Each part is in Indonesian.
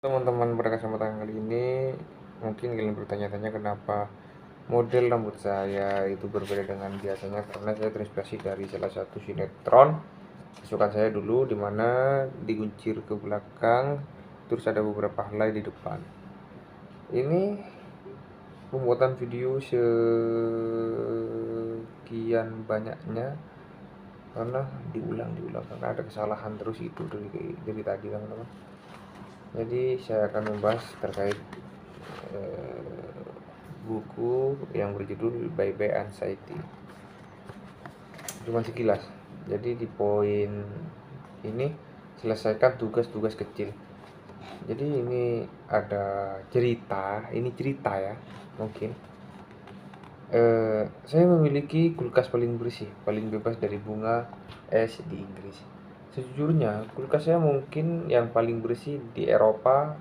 Teman-teman, pada kesempatan kali ini mungkin kalian bertanya-tanya kenapa model rambut saya itu berbeda dengan biasanya, karena saya terinspirasi dari salah satu sinetron kesukaan saya dulu, di mana diguncir ke belakang terus ada beberapa helai di depan. Ini pembuatan video sekian banyaknya karena diulang karena ada kesalahan terus itu dari tadi, teman-teman. Jadi saya akan membahas terkait buku yang berjudul Bye Bye Anxiety. Cuma sekilas. Jadi di poin ini, selesaikan tugas-tugas kecil. Jadi ini ada cerita, ini cerita ya, mungkin. Saya memiliki kulkas paling bersih, paling bebas dari bunga es di Inggris. Sejujurnya, kulkas saya mungkin yang paling bersih di Eropa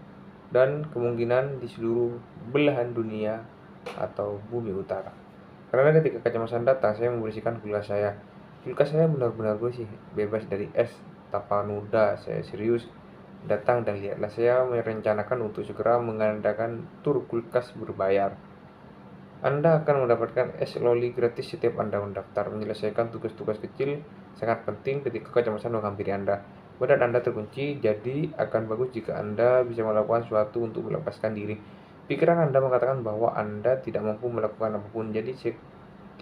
dan kemungkinan di seluruh belahan dunia atau bumi utara. Karena ketika kecemasan datang, saya membersihkan kulkas saya. Kulkas saya benar-benar bersih, bebas dari es. Tanpa noda, saya serius datang dan lihatlah, saya merencanakan untuk segera mengadakan tur kulkas berbayar. Anda akan mendapatkan es loli gratis setiap Anda mendaftar. Menyelesaikan tugas-tugas kecil sangat penting ketika kecemasan menghampiri Anda. Badan Anda terkunci, jadi akan bagus jika Anda bisa melakukan sesuatu untuk melepaskan diri. Pikiran Anda mengatakan bahwa Anda tidak mampu melakukan apapun, jadi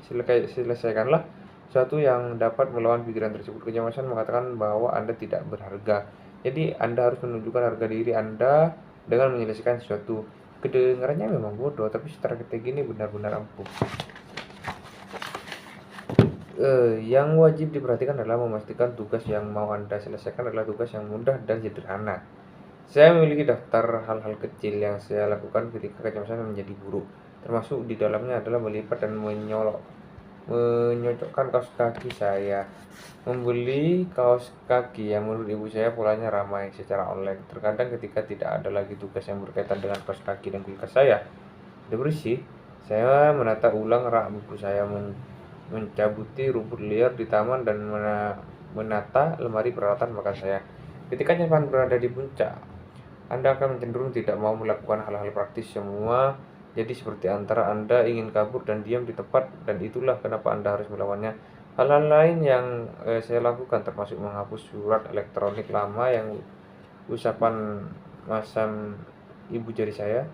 selesaikanlah sesuatu yang dapat melawan pikiran tersebut. Kecemasan mengatakan bahwa Anda tidak berharga, jadi Anda harus menunjukkan harga diri Anda dengan menyelesaikan sesuatu. Kedengarannya memang bodoh, tapi strategi ini benar-benar ampuh. Yang wajib diperhatikan adalah memastikan tugas yang mau Anda selesaikan adalah tugas yang mudah dan sederhana. Saya memiliki daftar hal-hal kecil yang saya lakukan ketika kecemasan menjadi buruk. Termasuk di dalamnya adalah melipat dan menyocokkan kaos kaki saya. Membeli kaos kaki yang menurut ibu saya polanya ramai secara online. Terkadang ketika tidak ada lagi tugas yang berkaitan dengan kaos kaki dan kulkas saya sudah bersih, saya menata ulang rak buku saya, mencabuti rumput liar di taman, dan menata lemari peralatan makan saya. Ketika nyaman berada di puncak, Anda akan cenderung tidak mau melakukan hal-hal praktis semua. Jadi seperti antara Anda ingin kabur dan diam di tempat, dan itulah kenapa Anda harus melawannya. Hal-hal lain yang saya lakukan termasuk menghapus surat elektronik lama yang usapan masam ibu jari saya,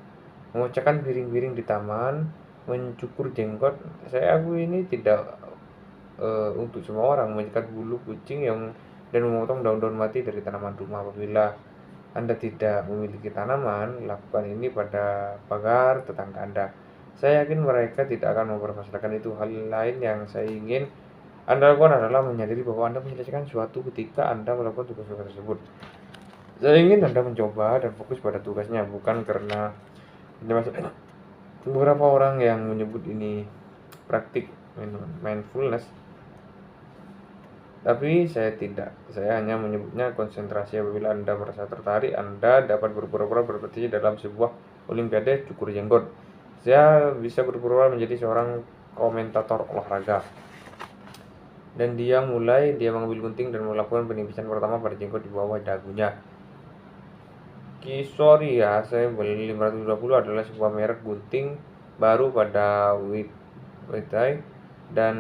memecahkan piring-piring di taman, mencukur jenggot. Saya akui ini tidak untuk semua orang, menyikat bulu kucing dan memotong daun-daun mati dari tanaman rumah. Apabila Anda tidak memiliki tanaman, lakukan ini pada pagar tetangga Anda. Saya yakin mereka tidak akan mempermasalahkan itu. Hal lain yang saya ingin Anda lakukan adalah menyadari bahwa Anda menyelesaikan sesuatu ketika Anda melakukan tugas-tugas tersebut. Saya ingin Anda mencoba dan fokus pada tugasnya, bukan karena beberapa orang yang menyebut ini praktik mindfulness, tapi saya tidak. Saya hanya menyebutnya konsentrasi. Apabila Anda merasa tertarik, Anda dapat berpura-pura berpartisipasi dalam sebuah olimpiade cukur jenggot. Saya bisa berpura-pura menjadi seorang komentator olahraga. Dan dia mengambil gunting dan melakukan penipisan pertama pada jenggot di bawah dagunya. Sorry ya, saya beli 520 adalah sebuah merek gunting baru pada Widai, dan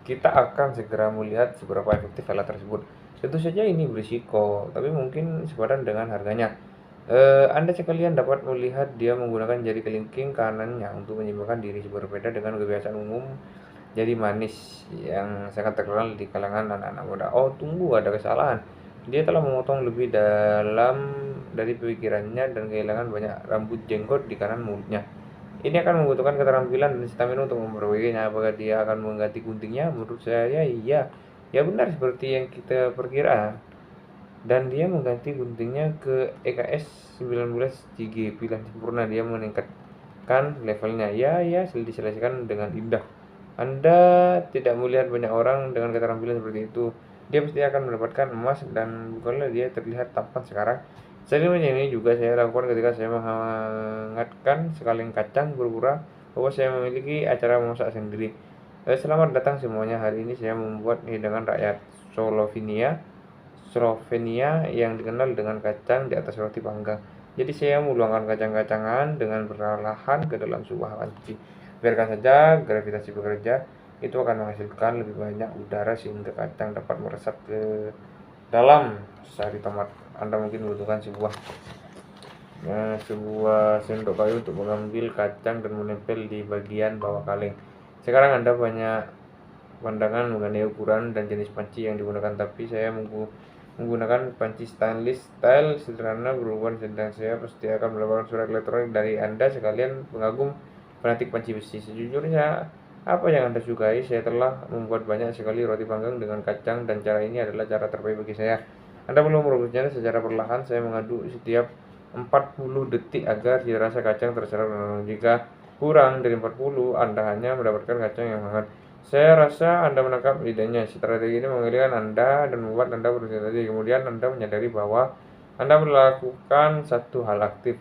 kita akan segera melihat seberapa efektif alat tersebut. Tentu saja ini berisiko, tapi mungkin sepadan dengan harganya. Anda sekalian dapat melihat dia menggunakan jari kelingking kanannya untuk menyeimbangkan diri, berbeda dengan kebiasaan umum jari manis yang sangat terkenal di kalangan anak-anak muda. Oh, tunggu, ada kesalahan. Dia telah memotong lebih dalam dari pikirannya dan kehilangan banyak rambut jenggot di kanan mulutnya. Ini akan membutuhkan keterampilan dan stamina untuk memperbaikinya. Apakah dia akan mengganti guntingnya? Menurut saya iya. Ya benar seperti yang kita perkirakan. Dan dia mengganti guntingnya ke EKS 19 JG. Pilihan sempurna. Dia meningkatkan levelnya. Ya, diselesaikan dengan indah. Anda tidak melihat banyak orang dengan keterampilan seperti itu. Dia pasti akan mendapatkan emas, dan bukanlah dia terlihat tampan sekarang. Selain ini juga saya lakukan ketika saya menghangatkan sekaleng kacang, berpura bahwa saya memiliki acara memasak sendiri. Selamat datang semuanya. Hari ini saya membuat hidangan rakyat Slovenia yang dikenal dengan kacang di atas roti panggang. Jadi saya meluangkan kacang-kacangan dengan perlahan ke dalam sebuah panci. Biarkan saja gravitasi bekerja, itu akan menghasilkan lebih banyak udara sehingga kacang dapat meresap ke dalam sari tomat. Anda mungkin membutuhkan sebuah sendok kayu untuk mengambil kacang dan menempel di bagian bawah kaleng. Sekarang Anda banyak pandangan mengenai ukuran dan jenis panci yang digunakan, tapi saya menggunakan panci stainless steel sederhana berhubungan sedang. Saya pasti akan mendapatkan surat elektronik dari Anda sekalian pengagum fanatik panci besi. Sejujurnya, apa yang Anda sukai? Saya telah membuat banyak sekali roti panggang dengan kacang dan cara ini adalah cara terbaik bagi saya. Anda perlu merebusnya secara perlahan. Saya mengaduk setiap 40 detik agar cita rasa kacang terserap. Jika kurang dari 40, Anda hanya mendapatkan kacang yang hangat. Saya rasa Anda menangkap idenya. Strategi ini mengalihkan Anda dan membuat Anda berhati-hati. Kemudian Anda menyadari bahwa Anda melakukan satu hal aktif.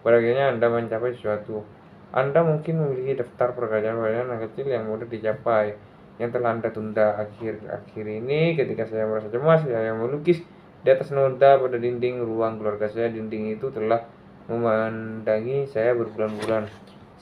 Pada akhirnya Anda mencapai sesuatu. Anda mungkin memiliki daftar pekerjaan-pekerjaan yang kecil yang mudah dicapai, yang telah Anda tunda. Akhir-akhir ini ketika saya merasa cemas, saya melukis di atas noda pada dinding ruang keluarga saya. Dinding itu telah memandangi saya berbulan-bulan.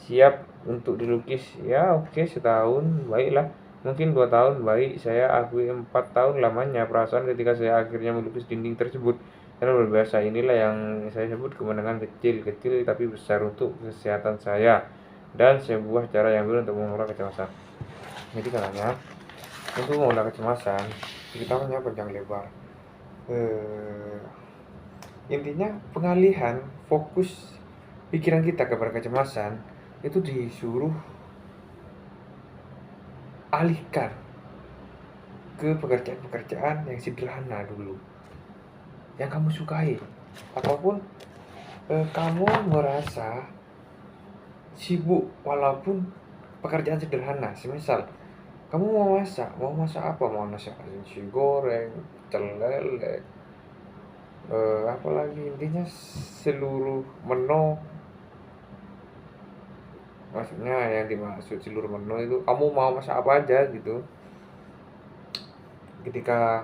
Siap untuk dilukis? Ya, oke, setahun, baiklah. Mungkin 2 tahun, baik. Saya akui 4 tahun lamanya perasaan ketika saya akhirnya melukis dinding tersebut. Karena luar biasa, inilah yang saya sebut kemenangan kecil-kecil tapi besar untuk kesehatan saya. Dan sebuah cara yang benar untuk mengelola kecemasan. Jadi katanya, untuk mengelola kecemasan, kita punya panjang lebar. Intinya pengalihan fokus pikiran kita kepada kecemasan itu disuruh alihkan ke pekerjaan-pekerjaan yang sederhana dulu, yang kamu sukai. Ataupun kamu merasa sibuk walaupun pekerjaan sederhana. Semisal kamu mau masak apa? Mau masak nasi goreng, pecel lele, apalagi, intinya seluruh menu. Maksudnya yang dimaksud seluruh menu itu kamu mau masak apa aja gitu. Ketika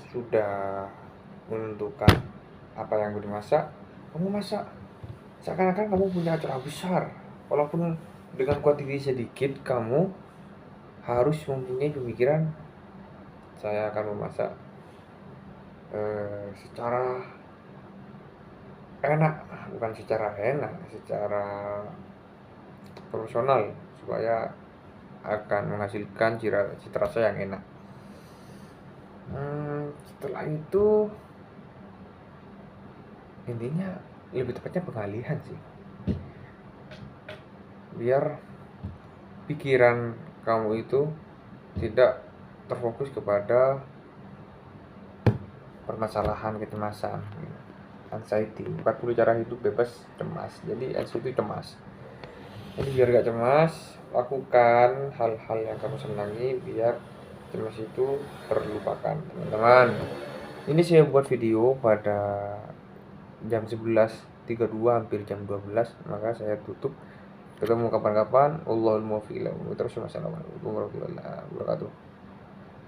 sudah menentukan apa yang mau dimasak, kamu masak seakan-akan kamu punya acara besar. Walaupun dengan kuantitas sedikit, kamu harus mempunyai pemikiran, saya akan memasak secara enak, bukan secara enak, secara profesional, supaya akan menghasilkan cita rasa yang enak. Setelah itu intinya lebih tepatnya pengalihan sih, biar pikiran kamu itu tidak terfokus kepada permasalahan kecemasan, anxiety. 40 cara hidup bebas cemas. Jadi anxiety cemas. Jadi biar gak cemas, lakukan hal-hal yang kamu senangi biar cemas itu terlupakan, teman-teman. Ini saya buat video pada jam 11.32, hampir jam 12, maka saya tutup. Ketemu kapan-kapan. Allahul muwaffiq ila aqwamit thoriq. Wassalamualaikum warahmatullahi wabarakatuh.